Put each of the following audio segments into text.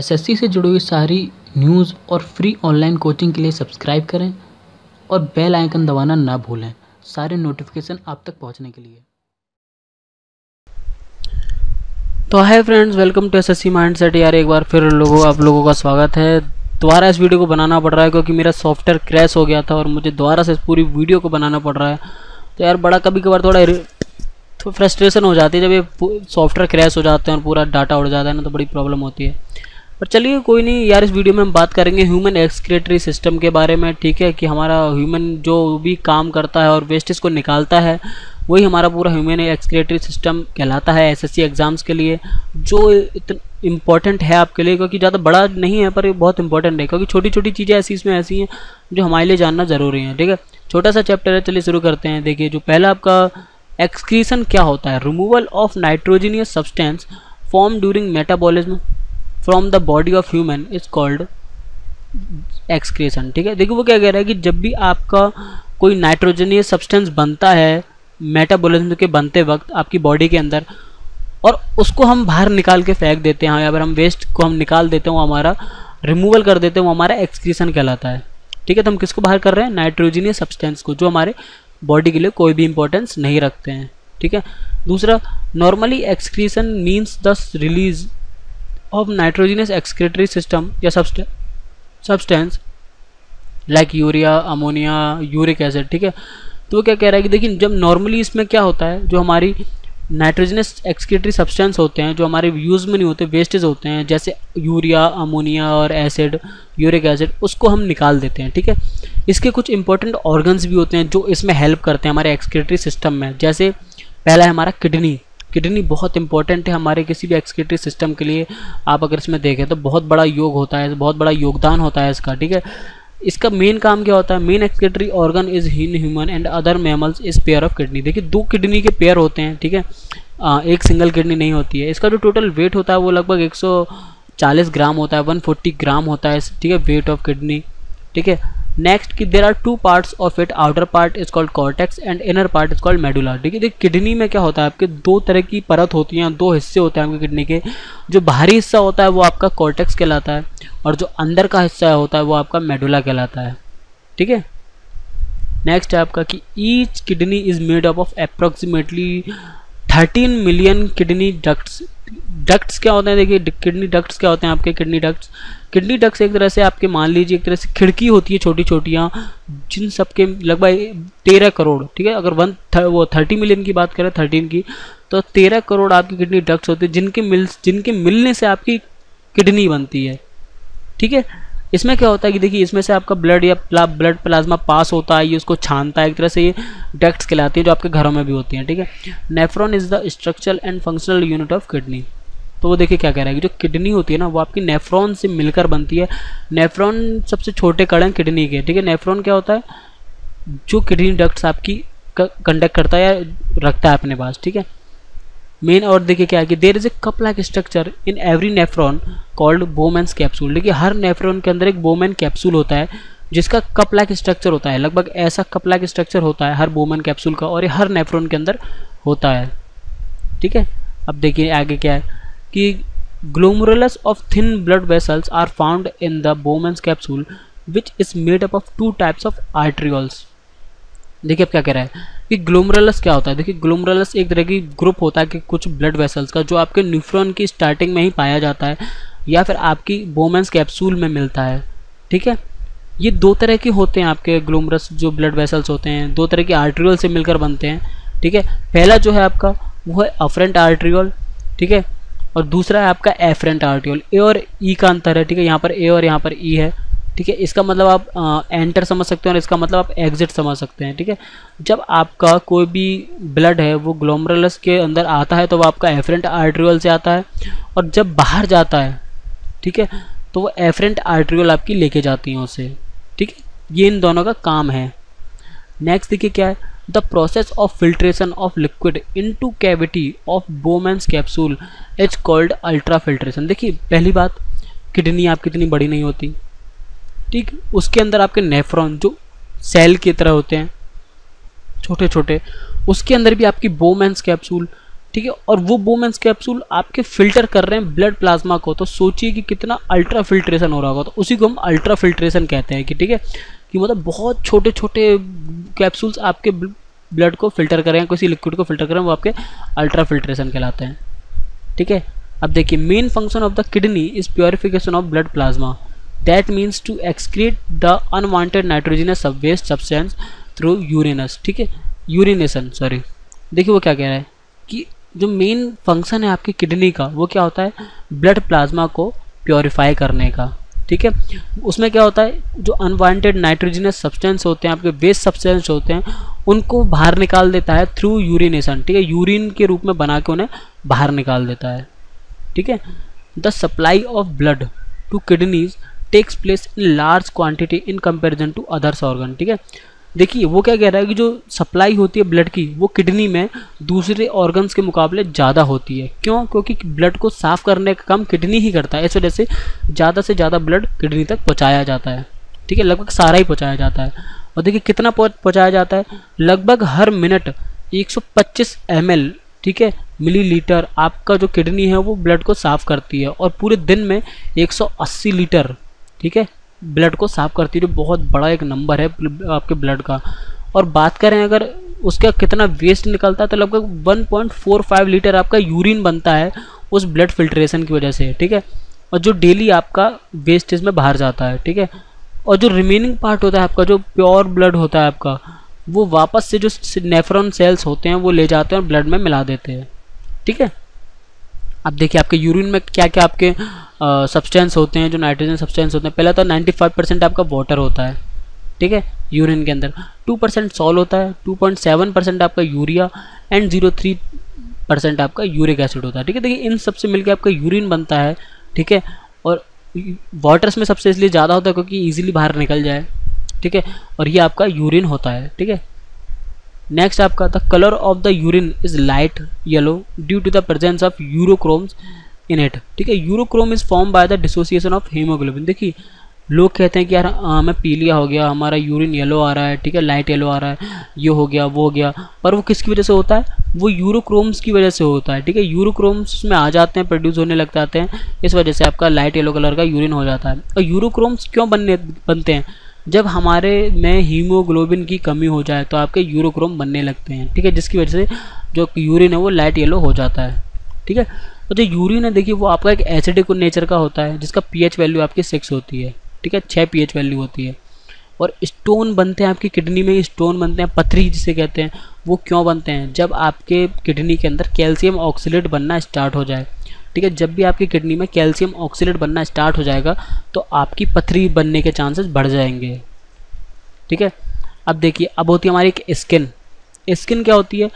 SSC से जुड़ी हुई सारी न्यूज़ और फ्री ऑनलाइन कोचिंग के लिए सब्सक्राइब करें और बेल आइकन दबाना ना भूलें सारे नोटिफिकेशन आप तक पहुंचने के लिए। तो hi friends, welcome to SSC mindset. यार एक बार फिर आप लोगों का स्वागत है। दोबारा इस वीडियो को बनाना पड़ रहा है क्योंकि मेरा सॉफ्टवेयर क्रैश हो गया था और मुझे दोबारा से इस पूरी वीडियो को बनाना पड़ रहा है। तो यार बड़ा कभी कभार थोड़ा फ्रस्ट्रेशन हो जाती है जब ये सॉफ्टवेयर क्रैश हो जाते हैं और पूरा डाटा उड़ जाता है ना, तो बड़ी प्रॉब्लम होती है। पर चलिए कोई नहीं यार, इस वीडियो में हम बात करेंगे ह्यूमन एक्सक्रीटरी सिस्टम के बारे में। ठीक है, कि हमारा ह्यूमन जो भी काम करता है और वेस्टेज को निकालता है वही हमारा पूरा ह्यूमन एक्सक्रीटरी सिस्टम कहलाता है एसएससी एग्ज़ाम्स के लिए, जो इतना इम्पॉर्टेंट है आपके लिए क्योंकि ज़्यादा बड़ा नहीं है पर ये बहुत इंपॉर्टेंट है क्योंकि छोटी छोटी चीज़ें इसमें ऐसी हैं जो हमारे लिए जानना ज़रूरी है। ठीक है, छोटा सा चैप्टर है, चलिए शुरू करते हैं। देखिए जो पहला आपका एक्सक्रीशन क्या होता है, removal of nitrogenous substance form during metabolism from the body of human is called excretion. ठीक है, देखिए वो क्या कह रहा है कि जब भी आपका कोई नाइट्रोजनियस सब्सटेंस बनता है मेटाबॉलिज्म के बनते वक्त आपकी बॉडी के अंदर और उसको हम बाहर निकाल के फेंक देते हैं, या फिर हम वेस्ट को हम निकाल देते हैं, वो हमारा रिमूवल कर देते हैं, वो हमारा एक्सक्रीशन कहलाता है। ठीक है, तो हम किसको बाहर कर रहे हैं, नाइट्रोजनियस सब्सटेंस को, जो हमारे बॉडी के लिए कोई भी इंपॉर्टेंस नहीं रखते हैं। ठीक है, दूसरा normally excretion means the release of nitrogenous excretory system या substance like urea, ammonia, uric acid. ठीक है, तो वो क्या कह रहा है कि देखिए जब नॉर्मली इसमें क्या होता है, जो हमारी नाइट्रोजनस एक्सक्रीटरी सब्सटेंस होते हैं जो हमारे यूज़ में नहीं होते, वेस्टेज होते हैं, जैसे यूरिया, अमोनिया और एसिड, यूरिक एसिड, उसको हम निकाल देते हैं। ठीक है, इसके कुछ इंपॉर्टेंट ऑर्गन्स भी होते हैं जो इसमें हेल्प करते हैं हमारे एक्सक्रीटरी सिस्टम में। जैसे पहला है हमारा किडनी। किडनी बहुत इंपॉर्टेंट है हमारे किसी भी एक्सक्रीटरी सिस्टम के लिए। आप अगर इसमें देखें तो बहुत बड़ा योग होता है, बहुत बड़ा योगदान होता है इसका। ठीक है, इसका मेन काम क्या होता है, main excretory organ is in human and other mammals is pair of kidney. देखिए दो किडनी के पेयर होते हैं। ठीक है, एक सिंगल किडनी नहीं होती है। इसका जो टोटल वेट होता है वो लगभग 140 ग्राम होता है, 140 ग्राम होता है। ठीक है, वेट ऑफ किडनी। ठीक है, नेक्स्ट कि there are two parts of it, outer part is called cortex and inner part is called medulla. ठीक है, देखिए किडनी में क्या होता है, आपके दो तरह की परत होती हैं, दो हिस्से होते हैं आपके किडनी के। जो बाहरी हिस्सा होता है वो आपका कॉर्टेक्स कहलाता है और जो अंदर का हिस्सा होता है वो आपका मेडुला कहलाता है। ठीक है, नेक्स्ट है आपका कि each kidney is made up of approximately 13 million kidney ducts. Ducts क्या होते हैं, देखिए किडनी डक्ट्स क्या होते हैं आपके किडनी डक्ट्स। किडनी डक्ट्स एक तरह से आपके मान लीजिए एक तरह से खिड़की होती है छोटी छोटियाँ, जिन सबके लगभग 13 करोड़। ठीक है, अगर वो 30 मिलियन की बात करें 13 की, तो 13 करोड़ आपकी किडनी डक्ट्स होती है जिनके मिलने से आपकी किडनी बनती है। ठीक है, इसमें क्या होता है कि देखिए इसमें से आपका ब्लड या ब्लड प्लाज्मा पास होता है, ये उसको छानता है, एक तरह से ये डक्ट्स कहलाती है जो आपके घरों में भी होती हैं। ठीक है, nephron is the structural and functional unit of kidney. तो वो देखिए क्या कह रहा है कि जो किडनी होती है ना वो आपकी नेफ्रॉन से मिलकर बनती है। नेफ्रॉन सबसे छोटे कण हैं किडनी के। ठीक है, नेफ्रॉन क्या होता है, जो किडनी डक्ट्स आपकी कंडक्ट करता है या रखता है अपने पास। ठीक है, मेन और देखिए क्या है कि there is a cup like structure in every nephron called Bowman's capsule. देखिए हर नेफ्रॉन के अंदर एक बोमेन कैप्सूल होता है जिसका कप लाइक स्ट्रक्चर होता है, लगभग ऐसा कप लाइक स्ट्रक्चर होता है हर बोमेन कैप्सूल का, और ये हर नेफ्रॉन के अंदर होता है। ठीक है, अब देखिए आगे क्या है कि glomerulus of thin blood vessels are found in the Bowman's capsule which is made up of 2 types of arterioles. देखिए अब क्या कह रहा है कि ग्लोमेरुलस क्या होता है। देखिए ग्लोमेरुलस एक तरह की ग्रुप होता है कि कुछ ब्लड वेसल्स का, जो आपके न्यूफ्रॉन की स्टार्टिंग में ही पाया जाता है या फिर आपकी बोमेन्स कैप्सूल में मिलता है। ठीक है, ये दो तरह के होते हैं आपके ग्लोमेरुलस जो ब्लड वेसल्स होते हैं, दो तरह के आर्ट्रियोल से मिलकर बनते हैं। ठीक है, पहला जो है आपका वो है अफरेंट आर्ट्रियोल। ठीक है, और दूसरा है आपका एफरेंट आर्ट्रियोल। ए और ई का अंतर है। ठीक है, यहाँ पर ए और यहाँ पर ई है। ठीक है, इसका मतलब आप एंटर समझ सकते हैं और इसका मतलब आप एग्जिट समझ सकते हैं। ठीक है, जब आपका कोई भी ब्लड है वो ग्लोमेरुलस के अंदर आता है तो वो आपका एफरेंट आर्ट्रियोल से आता है, और जब बाहर जाता है ठीक है तो वो एफरेंट आर्ट्रियोल आपकी लेके जाती हैं उसे। ठीक है, ये इन दोनों का काम है। नेक्स्ट देखिए क्या है, the process of filtration of liquid into cavity of Bowman's capsule is called ultra filtration. देखिए पहली बात, किडनी आपकी इतनी बड़ी नहीं होती। ठीक, उसके अंदर आपके नेफ्रॉन जो सेल की तरह होते हैं छोटे छोटे, उसके अंदर भी आपकी बोमेन्स कैप्सूल ठीक है, और वो बोमेंस कैप्सूल आपके फिल्टर कर रहे हैं ब्लड प्लाज्मा को। तो सोचिए कि कितना अल्ट्रा फिल्ट्रेशन हो रहा होगा। तो उसी को हम अल्ट्रा फिल्ट्रेशन कहते हैं कि ठीक है, कि मतलब बहुत छोटे छोटे कैप्सूल्स आपके ब्लड को फिल्टर करें, किसी लिक्विड को फिल्टर करें, वो आपके अल्ट्रा फिल्ट्रेशन कहलाते हैं। ठीक है, अब देखिए main function of the kidney is purification of blood plasma, that means to excrete the unwanted nitrogenous waste substance through urines. ठीक है, यूरिनेशन, सॉरी। देखिए वो क्या कह रहा है कि जो मेन फंक्शन है आपकी किडनी का वो क्या होता है, ब्लड प्लाज्मा को प्योरीफाई करने का। ठीक है, उसमें क्या होता है, जो अनवांटेड नाइट्रोजनस सब्सटेंस होते हैं, आपके वेस्ट सब्सटेंस होते हैं, उनको बाहर निकाल देता है थ्रू यूरिनेशन। ठीक है, यूरिन के रूप में बना के उन्हें बाहर निकाल देता है। ठीक है, the supply of blood to kidneys takes place in large quantity in comparison to others organ. ठीक है, देखिए वो क्या कह रहा है कि जो सप्लाई होती है ब्लड की वो किडनी में दूसरे ऑर्गन्स के मुकाबले ज़्यादा होती है। क्यों? क्योंकि ब्लड को साफ करने का काम किडनी ही करता है, इस वजह से ज़्यादा ब्लड किडनी तक पहुँचाया जाता है। ठीक है, लगभग सारा ही पहुँचाया जाता है। और देखिए कितना पहुँचाया जाता है, लगभग हर मिनट 125 ml, ठीक है, मिलीलीटर आपका जो किडनी है वो ब्लड को साफ करती है। और पूरे दिन में 180 लीटर, ठीक है, ब्लड को साफ करती है, जो बहुत बड़ा एक नंबर है आपके ब्लड का। और बात करें अगर उसका कितना वेस्ट निकलता है तो लगभग 1.45 लीटर आपका यूरिन बनता है उस ब्लड फिल्ट्रेशन की वजह से। ठीक है, और जो डेली आपका वेस्टेज में बाहर जाता है। ठीक है, और जो रिमेनिंग पार्ट होता है आपका, जो प्योर ब्लड होता है आपका, वो वापस से जो नेफ्रॉन सेल्स होते हैं वो ले जाते हैं और ब्लड में मिला देते हैं। ठीक है, अब देखिए आपके यूरिन में क्या क्या आपके सब्सटेंस होते हैं, जो नाइट्रोजन सब्सटेंस होते हैं। पहला तो 95% आपका वाटर होता है। ठीक है, यूरिन के अंदर 2% सॉल होता है, 2.7% आपका यूरिया एंड 0.3% आपका यूरिक एसिड होता है। ठीक है, देखिए इन सबसे मिलकर आपका यूरिन बनता है। ठीक है, और वाटर्स में सबसे इसलिए ज़्यादा होता है क्योंकि ईजिली बाहर निकल जाए। ठीक है, और ये आपका यूरिन होता है। ठीक है, नेक्स्ट आपका the colour of the urine is light yellow due to the presence of urochromes in it. ठीक है, urochrome is form by the dissociation of haemoglobin. देखिए लोग कहते हैं कि यार हमें पीलिया हो गया, हमारा यूरिन येलो आ रहा है, ठीक है, लाइट येलो आ रहा है, ये हो गया वो हो गया, पर वो किसकी वजह से होता है, वो यूरोक्रोम्स की वजह से होता है। ठीक है, यूरोक्रोम्स में आ जाते हैं, प्रोड्यूस होने लग जाते हैं, इस वजह से आपका लाइट येलो कलर का यूरिन हो जाता है। और यूरोक्रोम्स क्यों बनते हैं, जब हमारे में हीमोग्लोबिन की कमी हो जाए तो आपके यूरोक्रोम बनने लगते हैं। ठीक है, जिसकी वजह से जो यूरिन है वो लाइट येलो हो जाता है। ठीक है, तो जो यूरिन है देखिए वो आपका एक एसिडिक नेचर का होता है, जिसका pH वैल्यू आपकी 6 होती है। ठीक है, 6 pH वैल्यू होती है। और स्टोन बनते हैं आपकी किडनी में, स्टोन बनते हैं, पथरी जिसे कहते हैं। वो क्यों बनते हैं, जब आपके किडनी के अंदर कैल्शियम ऑक्सलेट बनना स्टार्ट हो जाए। ठीक है, जब भी आपकी किडनी में कैल्शियम ऑक्सलेट बनना स्टार्ट हो जाएगा तो आपकी पथरी बनने के चांसेस बढ़ जाएंगे। ठीक है, अब देखिए अब होती है हमारी एक स्किन। स्किन क्या होती है,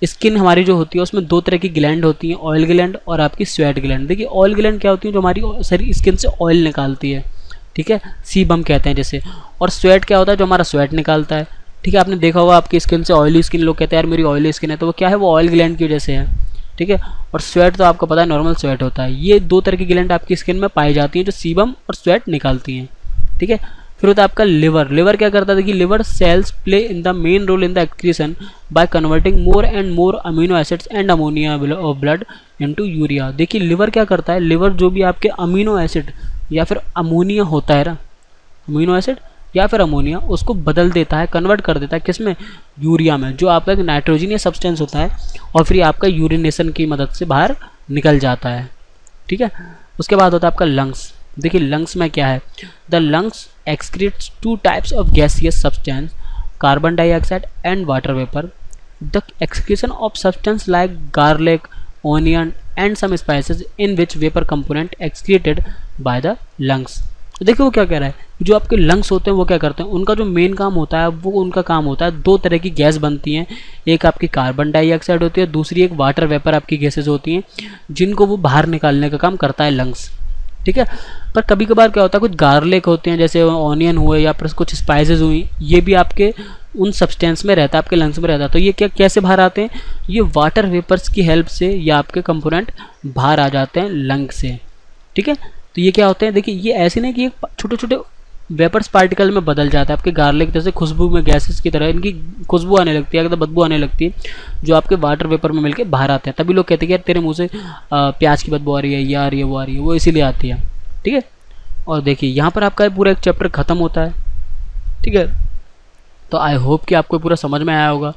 स्किन हमारी जो होती है उसमें दो तरह की ग्लैंड होती हैं, ऑयल ग्लैंड और आपकी स्वेट ग्लैंड। देखिए ऑयल ग्लैंड क्या होती है, जो हमारी सारी स्किन से ऑयल निकालती है। ठीक है, सीबम कहते हैं जैसे। और स्वेट क्या होता है, जो हमारा स्वेट निकालता है। ठीक है, आपने देखा होगा आपकी स्किन से ऑयली स्किन, लोग कहते हैं यार मेरी ऑयली स्किन है, तो वो क्या है, वो ऑयल ग्लैंड की वजह से है। ठीक है, और स्वेट तो आपको पता है नॉर्मल स्वेट होता है। ये दो तरह की ग्लैंड आपकी स्किन में पाई जाती हैं जो सीबम और स्वेट निकालती हैं। ठीक है, फिर होता है आपका लिवर। लिवर क्या करता है, देखिए liver cells play in the main role in the excretion by converting more and more amino acids and ammonia of blood into urea. देखिए लिवर क्या करता है, लिवर जो भी आपके अमीनो एसिड या फिर अमोनिया होता है ना, अमीनो एसिड या फिर अमोनिया, उसको बदल देता है, कन्वर्ट कर देता है किसमें, यूरिया में, जो आपका एक नाइट्रोजनियस सब्सटेंस होता है, और फिर आपका यूरिनेशन की मदद से बाहर निकल जाता है। ठीक है, उसके बाद होता है आपका लंग्स। देखिए लंग्स में क्या है, the lungs excretes 2 types of gaseous substance, carbon dioxide and water vapour. The excretion of substance like garlic, onion and some spices in which vapour component excreted by the lungs. देखिए वो क्या कह रहा है, जो आपके लंग्स होते हैं वो क्या करते हैं, उनका जो मेन काम होता है वो उनका काम होता है, 2 तरह की गैस बनती हैं, एक आपकी कार्बन डाइऑक्साइड होती है, दूसरी एक वाटर वेपर आपकी गैसेज होती हैं, जिनको वो बाहर निकालने का काम करता है लंग्स। ठीक है, पर कभी कभार क्या होता है, कुछ गार्लिक होते हैं जैसे ऑनियन हुए या फिर कुछ स्पाइसेस हुई, ये भी आपके उन सब्सटेंस में रहता है, आपके लंग्स में रहता है। तो ये क्या कैसे बाहर आते हैं, ये वाटर वेपर्स की हेल्प से ये आपके कंपोनेंट बाहर आ जाते हैं लंग से। ठीक है, तो ये क्या होते हैं, देखिए ये ऐसे नहीं कि ये छोटे छोटे वेपर्स पार्टिकल में बदल जाता है। आपके गार्लिक जैसे खुशबू में गैसेस की तरह इनकी खुशबू आने लगती है, एकदम बदबू आने लगती है, जो आपके वाटर वेपर में मिलके बाहर आते हैं। तभी लोग कहते हैं कि यार तेरे मुंह से प्याज की बदबू आ रही है, ये आ रही है, वो आ रही है, वो इसीलिए आती है। ठीक है, और देखिए यहाँ पर आपका पूरा एक चैप्टर ख़त्म होता है। ठीक है, तो आई होप कि आपको पूरा समझ में आया होगा।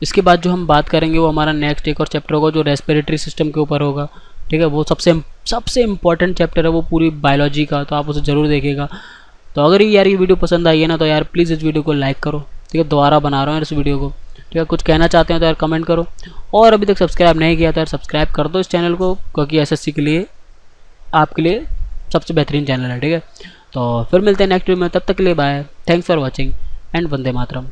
इसके बाद जो हम बात करेंगे वो हमारा नेक्स्ट एक और चैप्टर होगा जो रेस्पिरेटरी सिस्टम के ऊपर होगा। ठीक है, वो सबसे इम्पॉर्टेंट चैप्टर है वो पूरी बायोलॉजी का, तो आप उसे ज़रूर देखिएगा। तो अगर यार ये वीडियो पसंद आई है ना, तो यार प्लीज़ इस वीडियो को लाइक करो। ठीक है, दोबारा बना रहा हूँ इस वीडियो को। ठीक है, कुछ कहना चाहते हैं तो यार कमेंट करो, और अभी तक सब्सक्राइब नहीं किया तो यार सब्सक्राइब कर दो इस चैनल को, क्योंकि एसएससी के लिए आपके लिए सबसे बेहतरीन चैनल है। ठीक है, तो फिर मिलते हैं नेक्स्ट वीडियो में, तब तक के लिए bye, thanks for watching and वंदे मातरम।